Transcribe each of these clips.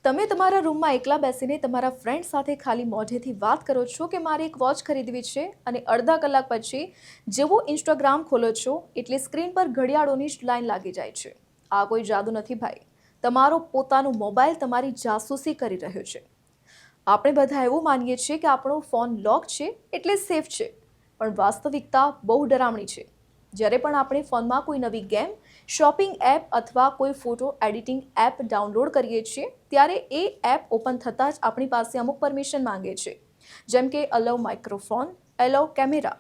તમે તમારા રૂમમાં એકલા બેસીને તમારા ફ્રેન્ડ સાથે ખાલી મોઢેથી વાત કરો છો કે મારે એક વોચ ખરીદવી છે અને અડધા કલાક પછી જેવો ઇન્સ્ટાગ્રામ ખોલો છો એટલે સ્ક્રીન પર ઘડિયાળોની જ લાઈન લાગી જાય છે। આ કોઈ જાદુ નથી ભાઈ, તમારો પોતાનો મોબાઈલ તમારી જાસૂસી કરી રહ્યો છે। આપણે બધા એવું માનીએ છીએ કે આપણો ફોન લોક છે એટલે સેફ છે, પણ વાસ્તવિકતા બહુ ડરામણી છે। જ્યારે પણ આપણે ફોનમાં કોઈ નવી ગેમ, શોપિંગ એપ અથવા કોઈ ફોટો એડિટિંગ એપ ડાઉનલોડ કરીએ છીએ ત્યારે એ એપ ઓપન થતાં જ આપણી પાસે અમુક પરમિશન માંગે છે, જેમ કે અલાઉ માઇક્રોફોન, અલાઉ કેમેરા।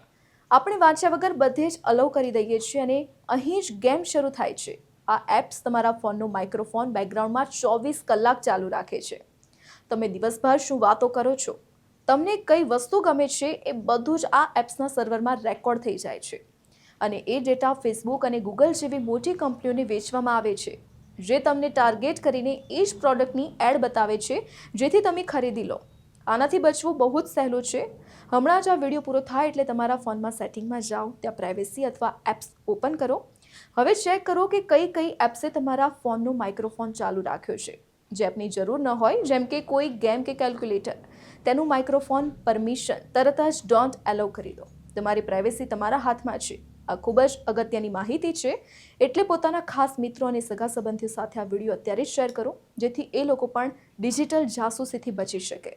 આપણે વાંચ્યા વગર બધે જ અલાઉ કરી દઈએ છીએ અને અહીં જ ગેમ શરૂ થાય છે। આ એપ્સ તમારા ફોનનો માઇક્રોફોન બેકગ્રાઉન્ડમાં 24 કલાક ચાલુ રાખે છે। તમે દિવસભર શું વાતો કરો છો, તમને કઈ વસ્તુ ગમે છે એ બધું જ આ એપ્સના સર્વરમાં રેકોર્ડ થઈ જાય છે અને એ ડેટા ફેસબુક અને ગૂગલ જેવી મોટી કંપનીઓને વેચવામાં આવે છે, જે તમને ટાર્ગેટ કરીને એ જ પ્રોડક્ટની એડ બતાવે છે જેથી તમે ખરીદી લો। આનાથી બચવું બહુ જ સહેલું છે। હમણાં જ આ વિડીયો પૂરો થાય એટલે તમારા ફોનમાં સેટિંગમાં જાઓ, ત્યાં પ્રાઇવેસી અથવા એપ્સ ઓપન કરો। હવે ચેક કરો કે કઈ કઈ એપ્સે તમારા ફોનનો માઇક્રોફોન ચાલુ રાખ્યો છે। જે એપની જરૂર ન હોય, જેમ કે કોઈ ગેમ કે કેલ્ક્યુલેટર, તેનું માઇક્રોફોન પરમિશન તરત જ ડોન્ટ એલાઉ કરી દો। તમારી પ્રાઇવેસી તમારા હાથમાં છે। આ ખૂબ જ અગત્યની માહિતી છે, એટલે પોતાના ખાસ મિત્રો અને સગા સંબંધીઓ સાથે આ વિડીયો અત્યારે જ શેર કરો, જેથી એ લોકો પણ ડિજિટલ જાસૂસીથી બચી શકે।